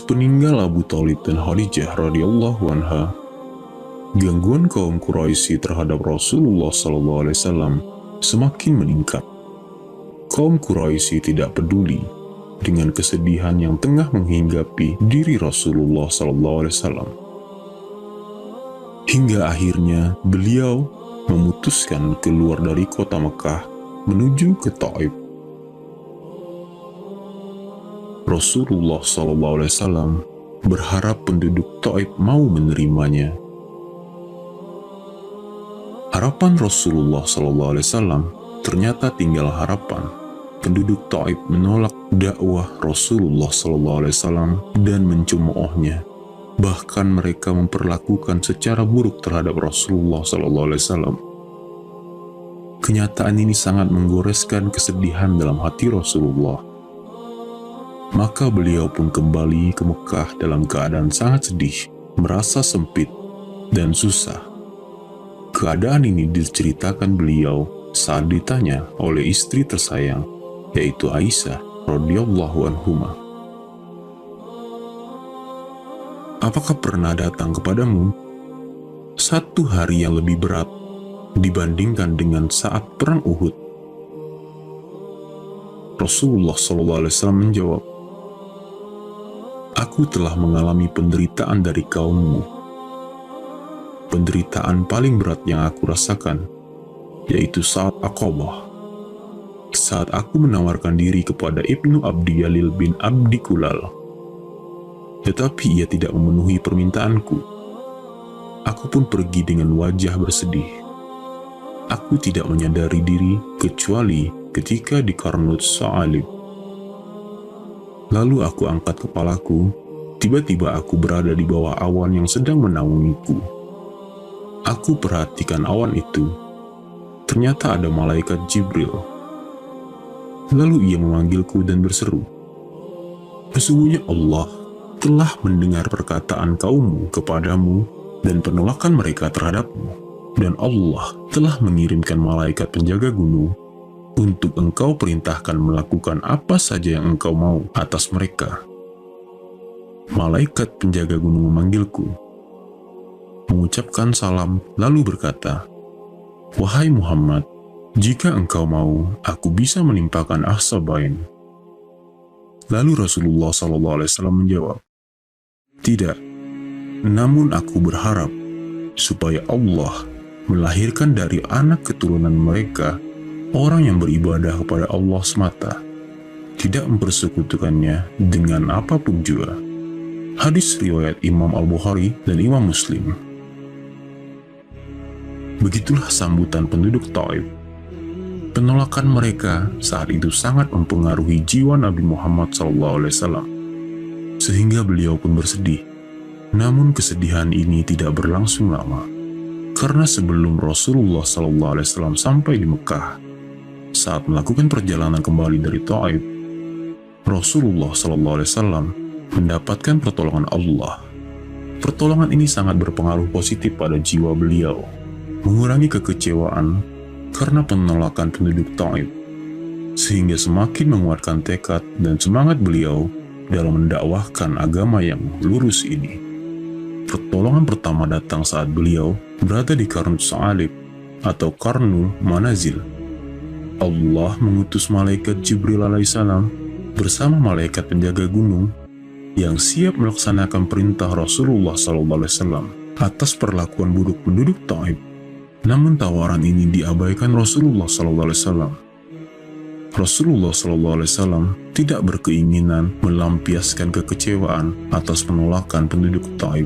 sepeninggal Abu Thalib dan Khadijah radhiyallahu anha, gangguan kaum Quraisy terhadap Rasulullah SAW semakin meningkat. Kaum Quraisy tidak peduli dengan kesedihan yang tengah menghinggapi diri Rasulullah SAW. Hingga akhirnya beliau memutuskan keluar dari kota Mekah menuju ke Taif. Rasulullah SAW berharap penduduk Taif mau menerimanya. Harapan Rasulullah SAW ternyata tinggal harapan. Penduduk Taif menolak dakwah Rasulullah SAW dan mencemoohnya. Bahkan mereka memperlakukan secara buruk terhadap Rasulullah SAW. Kenyataan ini sangat menggoreskan kesedihan dalam hati Rasulullah. Maka beliau pun kembali ke Mekah dalam keadaan sangat sedih, merasa sempit dan susah. Keadaan ini diceritakan beliau saat ditanya oleh istri tersayang, yaitu Aisyah radhiyallahu anhuma. Apakah pernah datang kepadamu satu hari yang lebih berat dibandingkan dengan saat perang Uhud? Rasulullah SAW menjawab, "Aku telah mengalami penderitaan dari kaummu. Penderitaan paling berat yang aku rasakan, yaitu saat Aqabah. Saat aku menawarkan diri kepada Ibnu Abdi Yalil bin Abdi Kulal. Tetapi ia tidak memenuhi permintaanku. Aku pun pergi dengan wajah bersedih. Aku tidak menyadari diri kecuali ketika di Qarnut Sa'alib. Lalu aku angkat kepalaku, tiba-tiba aku berada di bawah awan yang sedang menaungiku. Aku perhatikan awan itu. Ternyata ada malaikat Jibril. Lalu ia memanggilku dan berseru, 'Sesungguhnya Allah telah mendengar perkataan kaummu kepadamu dan penolakan mereka terhadapmu, dan Allah telah mengirimkan malaikat penjaga gunung untuk engkau perintahkan melakukan apa saja yang engkau mau atas mereka.' Malaikat penjaga gunung memanggilku, mengucapkan salam, lalu berkata, 'Wahai Muhammad, jika engkau mau, aku bisa menimpakan Ahsabain.' Lalu Rasulullah SAW menjawab, 'Tidak, namun aku berharap supaya Allah melahirkan dari anak keturunan mereka orang yang beribadah kepada Allah semata, tidak mempersekutukannya dengan apapun juga.' Hadis riwayat Imam Al-Bukhari dan Imam Muslim. Begitulah sambutan penduduk Taif. Penolakan mereka saat itu sangat mempengaruhi jiwa Nabi Muhammad SAW, sehingga beliau pun bersedih. Namun kesedihan ini tidak berlangsung lama, karena sebelum Rasulullah SAW sampai di Mekah, saat melakukan perjalanan kembali dari Taif, Rasulullah SAW mendapatkan pertolongan Allah. Pertolongan ini sangat berpengaruh positif pada jiwa beliau, mengurangi kekecewaan karena penolakan penduduk Taif, sehingga semakin menguatkan tekad dan semangat beliau dalam mendakwahkan agama yang lurus ini. Pertolongan pertama datang saat beliau berada di Qarnut Sa'alib atau Qarnul Manazil. Allah mengutus malaikat Jibril alaihissalam bersama malaikat penjaga gunung yang siap melaksanakan perintah Rasulullah SAW atas perlakuan buruk penduduk Taif. Namun tawaran ini diabaikan Rasulullah SAW. Rasulullah SAW tidak berkeinginan melampiaskan kekecewaan atas penolakan penduduk Taif.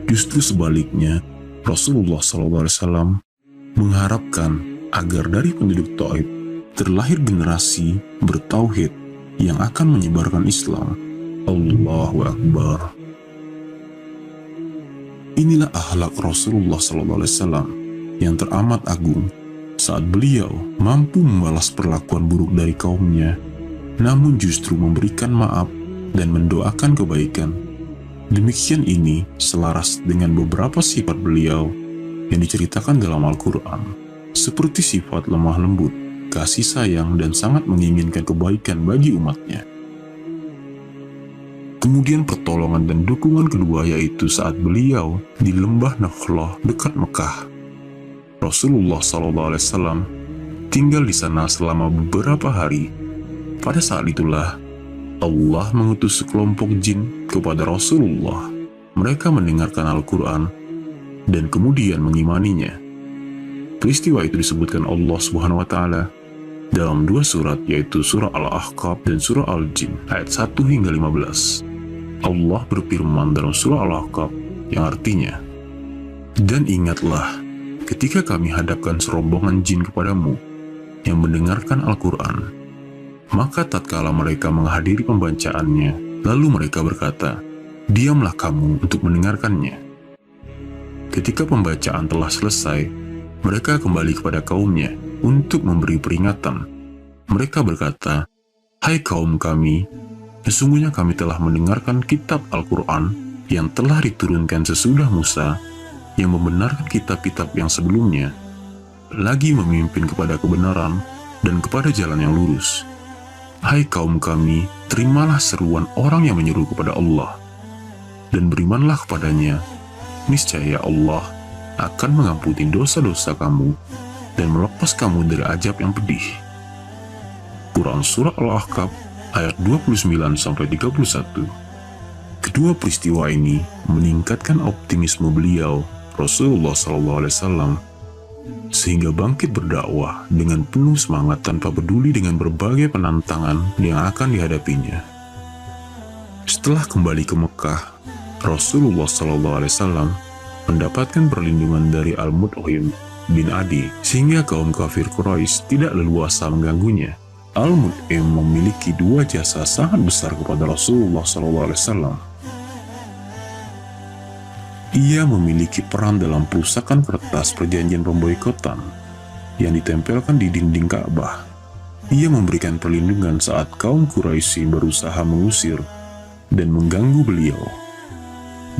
Justru sebaliknya, Rasulullah SAW mengharapkan agar dari penduduk Taif terlahir generasi bertauhid yang akan menyebarkan Islam. Allahu Akbar. Inilah akhlak Rasulullah SAW yang teramat agung saat beliau mampu membalas perlakuan buruk dari kaumnya, namun justru memberikan maaf dan mendoakan kebaikan. Demikian ini selaras dengan beberapa sifat beliau yang diceritakan dalam Al-Quran, seperti sifat lemah lembut, kasih sayang, dan sangat menginginkan kebaikan bagi umatnya. Kemudian pertolongan dan dukungan kedua yaitu saat beliau di lembah Nakhlah dekat Mekah. Rasulullah SAW tinggal di sana selama beberapa hari. Pada saat itulah Allah mengutus sekelompok jin kepada Rasulullah. Mereka mendengarkan Al-Quran dan kemudian mengimaninya. Peristiwa itu disebutkan Allah Subhanahu wa Ta'ala dalam dua surat, yaitu surah Al-Ahqaf dan surah Al-Jin ayat 1 hingga 15. Allah berfirman dalam surah Al-Ahqaf yang artinya, "Dan ingatlah ketika kami hadapkan serombongan jin kepadamu yang mendengarkan Al-Quran, maka tatkala mereka menghadiri pembacaannya, lalu mereka berkata, 'Diamlah kamu untuk mendengarkannya.' Ketika pembacaan telah selesai, mereka kembali kepada kaumnya untuk memberi peringatan. Mereka berkata, 'Hai kaum kami, sesungguhnya kami telah mendengarkan kitab Al-Quran yang telah diturunkan sesudah Musa, yang membenarkan kitab-kitab yang sebelumnya, lagi memimpin kepada kebenaran dan kepada jalan yang lurus. Hai kaum kami, terimalah seruan orang yang menyeru kepada Allah, dan berimanlah kepadanya. Niscaya Allah akan mengampuni dosa-dosa kamu dan melepas kamu dari azab yang pedih." Quran Surah Al-Ahqaf ayat 29-31. Kedua peristiwa ini meningkatkan optimisme beliau, Rasulullah SAW, sehingga bangkit berdakwah dengan penuh semangat tanpa peduli dengan berbagai penantangan yang akan dihadapinya. Setelah kembali ke Mekah, Rasulullah SAW mendapatkan perlindungan dari Al-Mut'im bin Adi, sehingga kaum kafir Quraisy tidak leluasa mengganggunya. Al-Mut'im memiliki dua jasa sangat besar kepada Rasulullah SAW. Ia memiliki peran dalam perusakan kertas perjanjian pemboikotan yang ditempelkan di dinding Ka'bah. Ia memberikan perlindungan saat kaum Quraisy berusaha mengusir dan mengganggu beliau.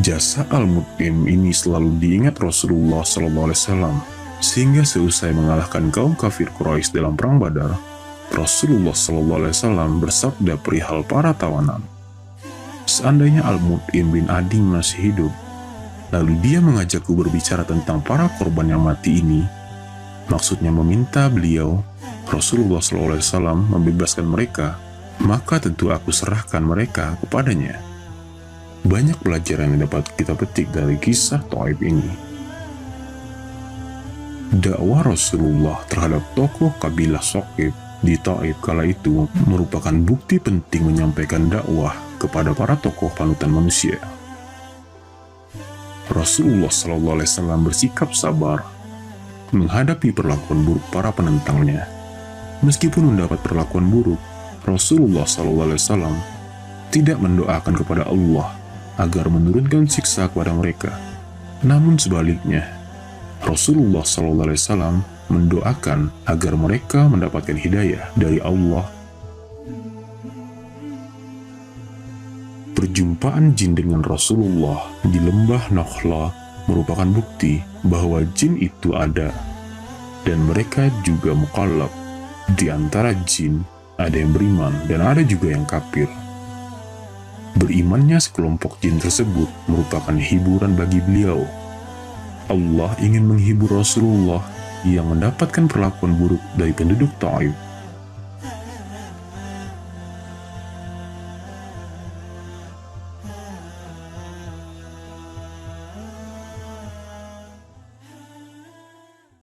Jasa Al-Mut'im ini selalu diingat Rasulullah SAW, sehingga seusai mengalahkan kaum kafir Quraisy dalam perang Badar, Rasulullah SAW bersabda perihal para tawanan, "Seandainya Al-Mut'im bin Adi masih hidup, lalu dia mengajakku berbicara tentang para korban yang mati ini," maksudnya meminta beliau, Rasulullah SAW, membebaskan mereka, "maka tentu aku serahkan mereka kepadanya." Banyak pelajaran yang dapat kita petik dari kisah Thaib ini. Dakwah Rasulullah terhadap tokoh kabilah Thaqif di Taif kala itu merupakan bukti penting menyampaikan dakwah kepada para tokoh panutan manusia. Rasulullah SAW bersikap sabar menghadapi perlakuan buruk para penentangnya. Meskipun mendapat perlakuan buruk, Rasulullah SAW tidak mendoakan kepada Allah agar menurunkan siksa kepada mereka. Namun sebaliknya, Rasulullah SAW mendoakan agar mereka mendapatkan hidayah dari Allah. Perjumpaan jin dengan Rasulullah di lembah Nakhlah merupakan bukti bahwa jin itu ada, dan mereka juga mukallaf. Di antara jin, ada yang beriman dan ada juga yang kafir. Berimannya sekelompok jin tersebut merupakan hiburan bagi beliau. Allah ingin menghibur Rasulullah yang mendapatkan perlakuan buruk dari penduduk Taif.